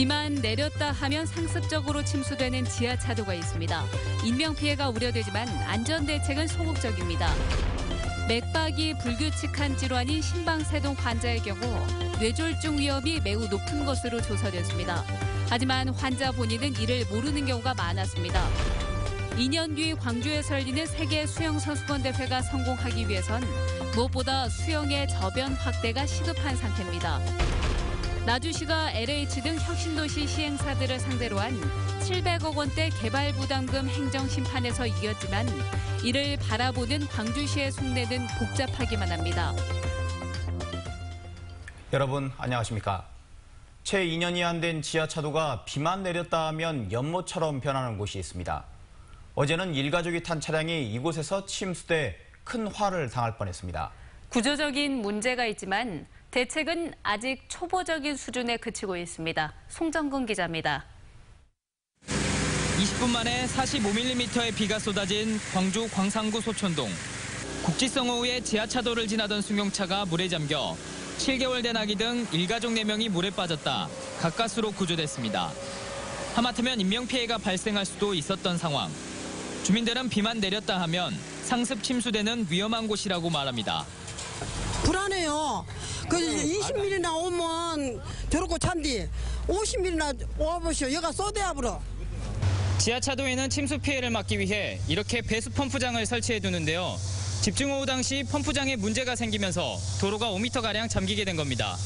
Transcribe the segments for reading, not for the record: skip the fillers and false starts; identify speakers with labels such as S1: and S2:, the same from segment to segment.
S1: 비만 내렸다 하면 상습적으로 침수되는 지하차도가 있습니다. 인명피해가 우려되지만 안전대책은 소극적입니다. 맥박이 불규칙한 질환인 심방세동 환자의 경우 뇌졸중 위험이 매우 높은 것으로 조사됐습니다. 하지만 환자 본인은 이를 모르는 경우가 많았습니다. 2년 뒤 광주에서 열리는 세계 수영선수권 대회가 성공하기 위해선 무엇보다 수영의 저변 확대가 시급한 상태입니다. 나주시가 LH 등 혁신도시 시행사들을 상대로 한 700억 원대 개발 부담금 행정심판에서 이겼지만 이를 바라보는 광주시의 속내는 복잡하기만 합니다.
S2: 여러분 안녕하십니까? 채 2년이 안 된 지하차도가 비만 내렸다 하면 연못처럼 변하는 곳이 있습니다. 어제는 일가족이 탄 차량이 이곳에서 침수돼 큰 화를 당할 뻔했습니다.
S1: 구조적인 문제가 있지만 대책은 아직 초보적인 수준에 그치고 있습니다. 송정근 기자입니다.
S3: 20분 만에 45mm의 비가 쏟아진 광주 광산구 소촌동. 국지성호우에 지하차도를 지나던 승용차가 물에 잠겨 7개월 된 아기 등 일가족 4명이 물에 빠졌다 가까스로 구조됐습니다. 하마터면 인명피해가 발생할 수도 있었던 상황. 주민들은 비만 내렸다 하면 상습 침수되는 위험한 곳이라고 말합니다.
S4: 불안해요. 20mm나 오면 저렇고 찬디 50mm나 와보시오. 여가 쏟아야 불어.
S3: 지하차도에는 침수 피해를 막기 위해 이렇게 배수 펌프장을 설치해 두는데요. 집중호우 당시 펌프장에 문제가 생기면서 도로가 5m가량 잠기게 된 겁니다.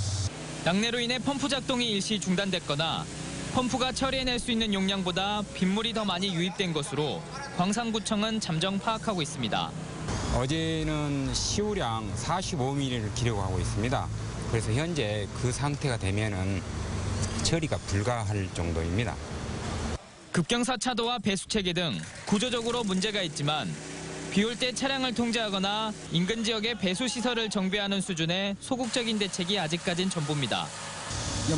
S3: 낙뢰로 인해 펌프 작동이 일시 중단됐거나 펌프가 처리해낼 수 있는 용량보다 빗물이 더 많이 유입된 것으로 광산구청은 잠정 파악하고 있습니다.
S5: 어제는 시우량 45mm를 기록하고 있습니다. 그래서 현재 그 상태가 되면은 처리가 불가할 정도입니다.
S3: 급경사 차도와 배수 체계 등 구조적으로 문제가 있지만 비 올 때 차량을 통제하거나 인근 지역에 배수 시설을 정비하는 수준의 소극적인 대책이 아직까진 전부입니다.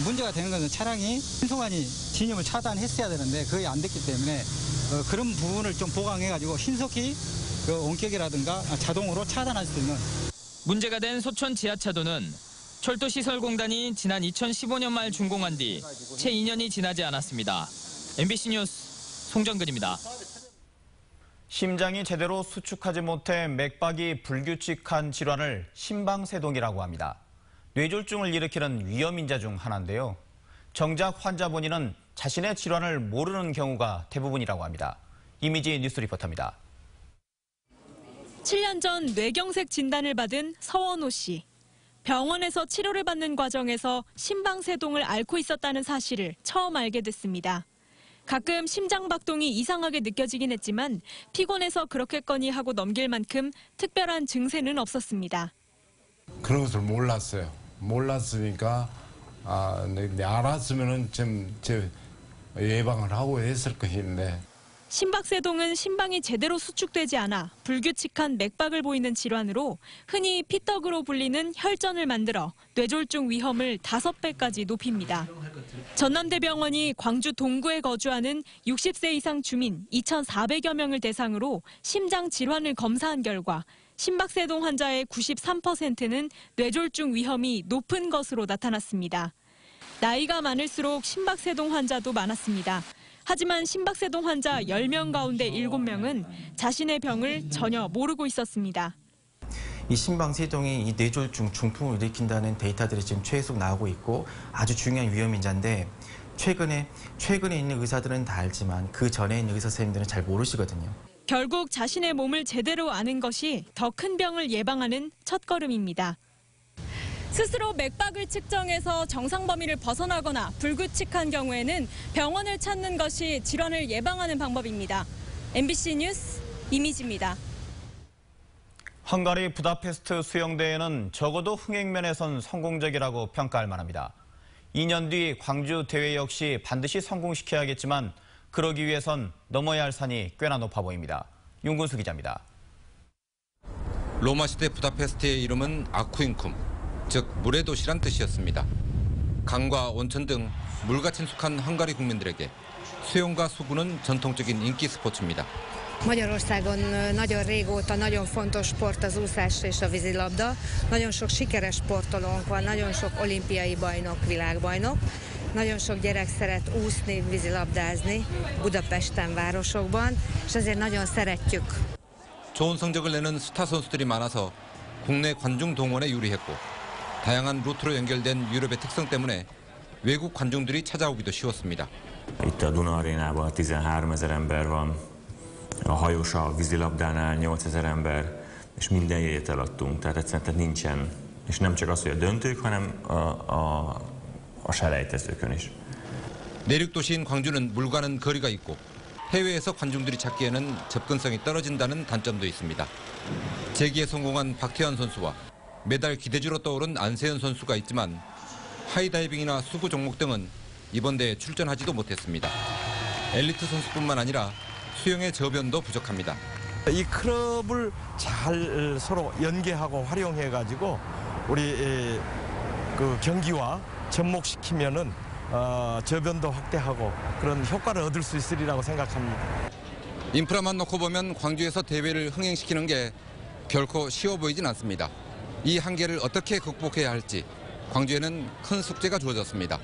S6: 문제가 되는 것은 차량이 신속하니 진입을 차단했어야 되는데 그게 안 됐기 때문에 그런 부분을 좀 보강해가지고 신속히 원격이라든가 자동으로 차단할 수 있는.
S3: 문제가 된 소촌 지하차도는 철도시설공단이 지난 2015년 말 준공한 뒤 채 2년이 지나지 않았습니다. MBC 뉴스 송정근입니다.
S2: 심장이 제대로 수축하지 못해 맥박이 불규칙한 질환을 심방세동이라고 합니다. 뇌졸중을 일으키는 위험인자 중 하나인데요. 정작 환자 본인은 자신의 질환을 모르는 경우가 대부분이라고 합니다. 이미지 뉴스 리포터입니다.
S7: 7년 전 뇌경색 진단을 받은 서원호 씨. 병원에서 치료를 받는 과정에서 심방세동을 앓고 있었다는 사실을 처음 알게 됐습니다. 가끔 심장박동이 이상하게 느껴지긴 했지만 피곤해서 그렇겠거니 하고 넘길 만큼 특별한 증세는 없었습니다.
S8: 그런 것을 몰랐어요. 몰랐으니까 알았으면은 좀 예방을 하고 했을 것인데.
S7: 심박세동은 심방이 제대로 수축되지 않아 불규칙한 맥박을 보이는 질환으로 흔히 피떡으로 불리는 혈전을 만들어 뇌졸중 위험을 5배까지 높입니다. 전남대병원이 광주 동구에 거주하는 60세 이상 주민 2,400여 명을 대상으로 심장 질환을 검사한 결과 심박세동 환자의 93%는 뇌졸중 위험이 높은 것으로 나타났습니다. 나이가 많을수록 심박세동 환자도 많았습니다. 하지만 심박세동 환자 10명 가운데 7명은 자신의 병을 전혀 모르고 있었습니다.
S9: 이 심방세동이 이 뇌졸중 중풍을 일으킨다는 데이터들이 지금 계속 나오고 있고 아주 중요한 위험인자인데 최근에 있는 의사들은 다 알지만 그 전에 있는 의사 선생님들은 잘 모르시거든요.
S7: 결국 자신의 몸을 제대로 아는 것이 더 큰 병을 예방하는 첫걸음입니다. 스스로 맥박을 측정해서 정상 범위를 벗어나거나 불규칙한 경우에는 병원을 찾는 것이 질환을 예방하는 방법입니다. MBC 뉴스 이미지입니다.
S2: 헝가리 부다페스트 수영대회는 적어도 흥행면에선 성공적이라고 평가할 만합니다. 2년 뒤 광주 대회 역시 반드시 성공시켜야겠지만 그러기 위해선 넘어야 할 산이 꽤나 높아 보입니다. 윤군수 기자입니다.
S10: 로마 시대 부다페스트의 이름은 아쿠인쿰, 즉 물의 도시란 뜻이었습니다. 강과 온천 등 물과 친숙한 헝가리 국민들에게 수영과 수구는 전통적인 인기 스포츠입니다.
S11: Magyarországon nagyon régóta nagyon fontos sport az úszás és a vízilabda. Nagyon sok sikeres sportolónk van, nagyon sok olimpiai bajnok, világbajnok. Nagyon sok gyerek szeret úszni, vízilabdázni Budapesten, városokban, és azért nagyon szeretjük.
S10: 좋은 성적을 내는 스타 선수들이 많아서 국내 관중 동원에 유리했고 다양한 루트로 연결된 유럽의 특성 때문에 외국 관중들이 찾아오기도 쉬웠습니다.
S12: Itt a Duna arénában 13 000 ember van, a hajósa vízilabdánál 8 000 ember, és minden jegyet eladtunk, tehát egyszerűen nincsen, és nem csak az, hogy a döntők, hanem a selejtezőkön is.
S10: 내륙 도시인 광주는 물과는 거리가 있고 해외에서 관중들이 찾기에는 접근성이 떨어진다는 단점도 있습니다. 재기에 성공한 박태환 선수와 메달 기대주로 떠오른 안세현 선수가 있지만 하이다이빙이나 수구 종목 등은 이번 대회에 출전하지도 못했습니다. 엘리트 선수뿐만 아니라 수영의 저변도 부족합니다.
S13: 이 클럽을 잘 서로 연계하고 활용해가지고 우리 그 경기와 접목시키면은 저변도 확대하고 그런 효과를 얻을 수 있으리라고 생각합니다.
S10: 인프라만 놓고 보면 광주에서 대회를 흥행시키는 게 결코 쉬워 보이진 않습니다. 이 한계를 어떻게 극복해야 할지 광주에는 큰 숙제가 주어졌습니다.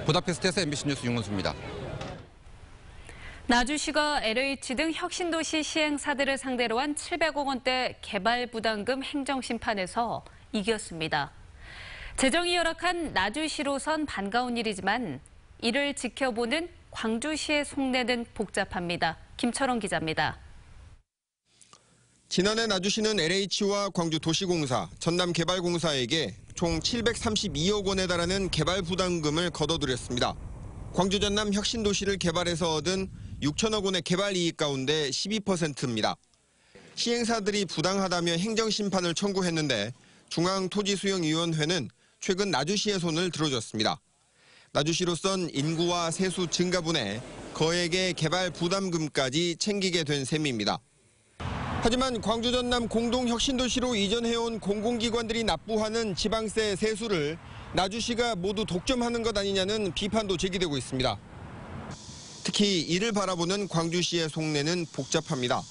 S10: 부다페스트에서 MBC 뉴스 윤건수입니다.
S1: 나주시가 LH 등 혁신도시 시행사들을 상대로 한 700억 원대 개발 부담금 행정심판에서 이겼습니다. 재정이 열악한 나주시로선 반가운 일이지만 이를 지켜보는 광주시의 속내는 복잡합니다. 김철원 기자입니다.
S14: 지난해 나주시는 LH와 광주도시공사, 전남개발공사에게 총 732억 원에 달하는 개발 부담금을 거둬들였습니다. 광주 전남 혁신도시를 개발해서 얻은 6천억 원의 개발 이익 가운데 12%입니다. 시행사들이 부당하다며 행정심판을 청구했는데 중앙토지수용위원회는 최근 나주시의 손을 들어줬습니다. 나주시로선 인구와 세수 증가분에 거액의 개발 부담금까지 챙기게 된 셈입니다. 하지만 광주 전남 공동혁신도시로 이전해온 공공기관들이 납부하는 지방세 세수를 나주시가 모두 독점하는 것 아니냐는 비판도 제기되고 있습니다. 특히 이를 바라보는 광주시의 속내는 복잡합니다.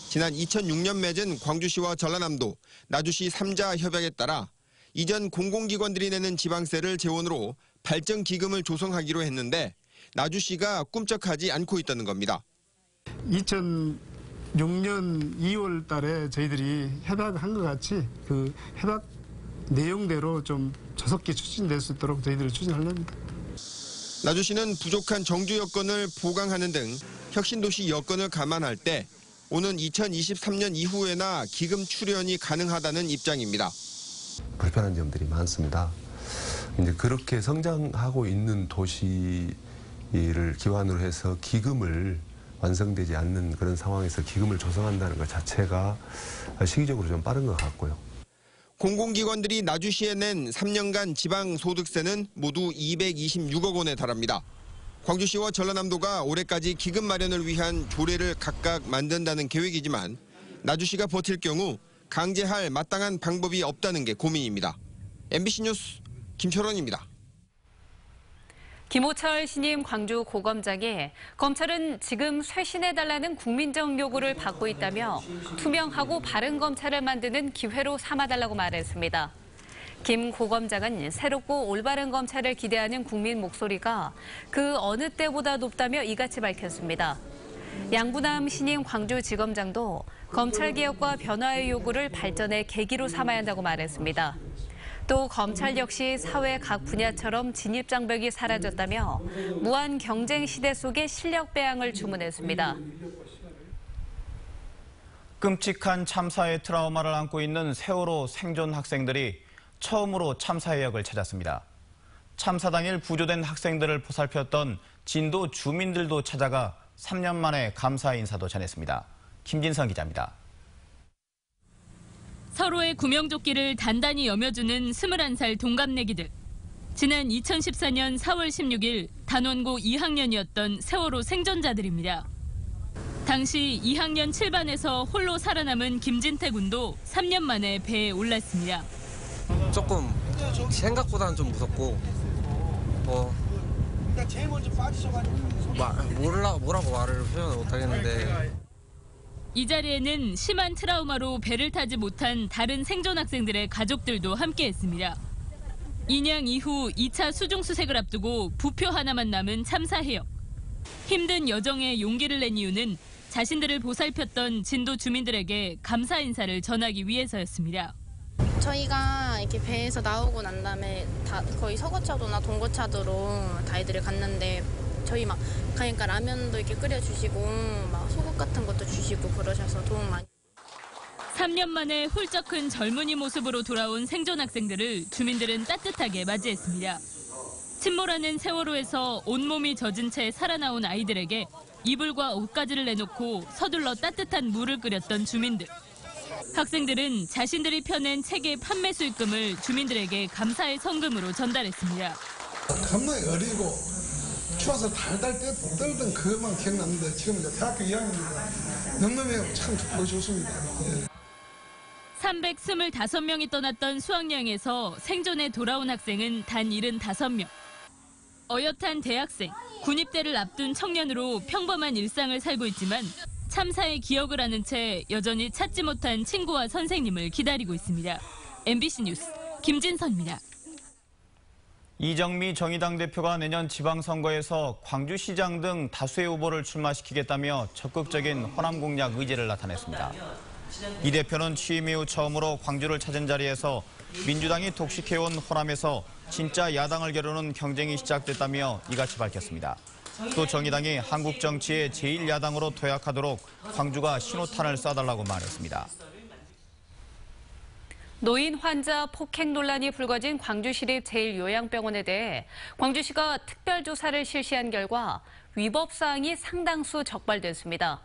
S14: 지난 2006년 맺은 광주시와 전라남도, 나주시 3자 협약에 따라 이전 공공기관들이 내는 지방세를 재원으로 발전기금을 조성하기로 했는데 나주시가 꿈쩍하지 않고 있다는 겁니다.
S15: 2006년 2월 달에 저희들이 협약한 것 같이 그 협약 내용대로 좀 조속히 추진될 수 있도록 저희들이 추진하렵니다.
S14: 나주시는 부족한 정주 여건을 보강하는 등 혁신도시 여건을 감안할 때 오는 2023년 이후에나 기금 출연이 가능하다는 입장입니다.
S16: 불편한 점들이 많습니다. 이제 그렇게 성장하고 있는 도시를 기반으로 해서 기금을 완성되지 않는 그런 상황에서 기금을 조성한다는 것 자체가 시기적으로 좀 빠른 것 같고요.
S14: 공공기관들이 나주시에 낸 3년간 지방소득세는 모두 226억 원에 달합니다. 광주시와 전라남도가 올해까지 기금 마련을 위한 조례를 각각 만든다는 계획이지만 나주시가 버틸 경우 강제할 마땅한 방법이 없다는 게 고민입니다. MBC 뉴스 김철원입니다.
S1: 김호철 신임 광주 고검장이 검찰은 지금 쇄신해달라는 국민적 요구를 받고 있다며 투명하고 바른 검찰을 만드는 기회로 삼아달라고 말했습니다. 김 고검장은 새롭고 올바른 검찰을 기대하는 국민 목소리가 그 어느 때보다 높다며 이같이 밝혔습니다. 양부남 신임 광주지검장도 검찰개혁과 변화의 요구를 발전의 계기로 삼아야 한다고 말했습니다. 또 검찰 역시 사회 각 분야처럼 진입장벽이 사라졌다며 무한 경쟁 시대 속의 실력 배양을 주문했습니다.
S2: 끔찍한 참사의 트라우마를 안고 있는 세월호 생존 학생들이 처음으로 참사 해역을 찾았습니다. 참사 당일 부조된 학생들을 보살폈던 진도 주민들도 찾아가 3년 만에 감사 인사도 전했습니다. 김진성 기자입니다.
S17: 서로의 구명조끼를 단단히 여며주는 21살 동갑내기들. 지난 2014년 4월 16일 단원고 2학년이었던 세월호 생존자들입니다. 당시 2학년 7반에서 홀로 살아남은 김진태 군도 3년 만에 배에 올랐습니다.
S18: 조금 생각보다는 좀 무섭고 뭐라고 말을 표현을 못하겠는데
S17: 이 자리에는 심한 트라우마로 배를 타지 못한 다른 생존 학생들의 가족들도 함께했습니다. 인양 이후 2차 수중 수색을 앞두고 부표 하나만 남은 참사 해역. 힘든 여정에 용기를 낸 이유는 자신들을 보살폈던 진도 주민들에게 감사 인사를 전하기 위해서였습니다.
S19: 저희가 이렇게 배에서 나오고 난 다음에 다 거의 서거차도나 동거차도로 다이들을 갔는데 저희 막 가니까 라면도 이렇게 끓여주시고 막 속옷 같은 것도 주시고 그러셔서 도움 많이.
S17: 3년 만에 훌쩍 큰 젊은이 모습으로 돌아온 생존 학생들을 주민들은 따뜻하게 맞이했습니다. 침몰하는 세월호에서 온몸이 젖은 채 살아나온 아이들에게 이불과 옷가지를 내놓고 서둘러 따뜻한 물을 끓였던 주민들. 학생들은 자신들이 펴낸 책의 판매 수익금을 주민들에게 감사의 성금으로 전달했습니다.
S20: 겁나게 어리고 추워서 달달 떨던 그것만 기억났는데 지금 이제 대학교 2학년입니다. 넉넉해요. 참 보기 좋습니다. 예.
S17: 325명이 떠났던 수학여행에서 생존에 돌아온 학생은 단 75명. 어엿한 대학생, 군입대를 앞둔 청년으로 평범한 일상을 살고 있지만 참사의 기억을 아는 채 여전히 찾지 못한 친구와 선생님을 기다리고 있습니다. MBC 뉴스 김진선입니다.
S2: 이정미 정의당 대표가 내년 지방선거에서 광주시장 등 다수의 후보를 출마시키겠다며 적극적인 호남 공략 의지를 나타냈습니다. 이 대표는 취임 이후 처음으로 광주를 찾은 자리에서 민주당이 독식해온 호남에서 진짜 야당을 겨루는 경쟁이 시작됐다며 이같이 밝혔습니다. 또 정의당이 한국 정치의 제1야당으로 도약하도록 광주가 신호탄을 쏴달라고 말했습니다.
S1: 노인 환자 폭행 논란이 불거진 광주시립 제1요양병원에 대해 광주시가 특별조사를 실시한 결과 위법 사항이 상당수 적발됐습니다.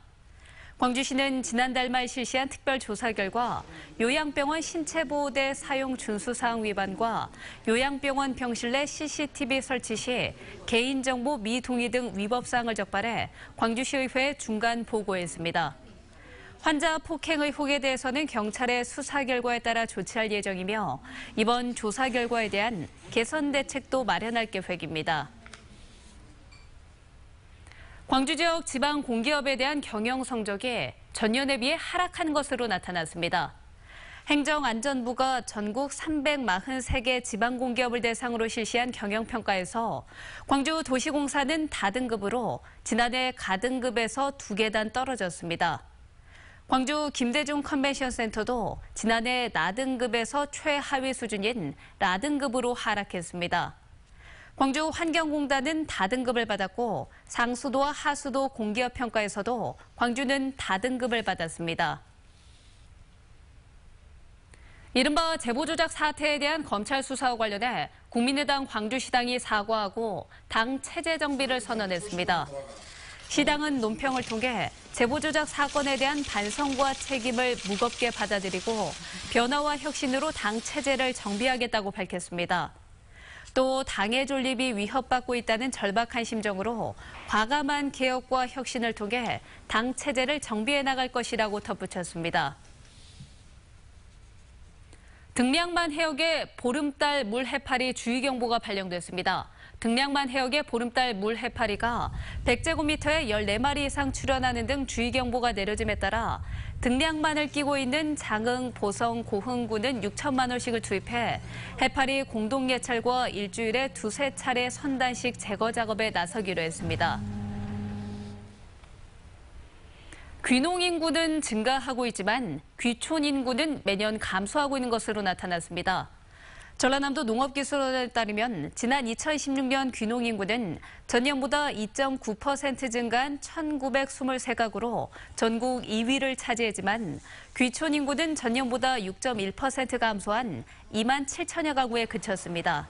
S1: 광주시는 지난달 말 실시한 특별조사 결과 요양병원 신체보호대 사용 준수사항 위반과 요양병원 병실 내 CCTV 설치 시 개인정보 미동의 등 위법사항을 적발해 광주시의회에 중간 보고했습니다. 환자 폭행 의혹에 대해서는 경찰의 수사 결과에 따라 조치할 예정이며 이번 조사 결과에 대한 개선 대책도 마련할 계획입니다. 광주 지역 지방 공기업에 대한 경영 성적이 전년에 비해 하락한 것으로 나타났습니다. 행정안전부가 전국 343개 지방 공기업을 대상으로 실시한 경영평가에서 광주 도시공사는 다등급으로 지난해 가등급에서 2계단 떨어졌습니다. 광주 김대중 컨벤션센터도 지난해 나등급에서 최하위 수준인 라등급으로 하락했습니다. 광주 환경공단은 다등급을 받았고 상수도와 하수도 공기업 평가에서도 광주는 다등급을 받았습니다. 이른바 제보조작 사태에 대한 검찰 수사와 관련해 국민의당 광주시당이 사과하고 당 체제 정비를 선언했습니다. 시당은 논평을 통해 제보조작 사건에 대한 반성과 책임을 무겁게 받아들이고 변화와 혁신으로 당 체제를 정비하겠다고 밝혔습니다. 또 당의 존립이 위협받고 있다는 절박한 심정으로 과감한 개혁과 혁신을 통해 당 체제를 정비해 나갈 것이라고 덧붙였습니다. 등량만 해역에 보름달 물 해파리 주의경보가 발령됐습니다. 등량만 해역의 보름달 물 해파리가 100제곱미터에 14마리 이상 출현하는 등 주의경보가 내려짐에 따라 등량만을 끼고 있는 장흥, 보성, 고흥군은 6천만 원씩을 투입해 해파리 공동예찰과 일주일에 2~3차례 선단식 제거 작업에 나서기로 했습니다. 귀농 인구는 증가하고 있지만 귀촌 인구는 매년 감소하고 있는 것으로 나타났습니다. 전라남도 농업기술원에 따르면 지난 2016년 귀농 인구는 전년보다 2.9% 증가한 1,923가구로 전국 2위를 차지했지만 귀촌 인구는 전년보다 6.1% 감소한 2만 7천여 가구에 그쳤습니다.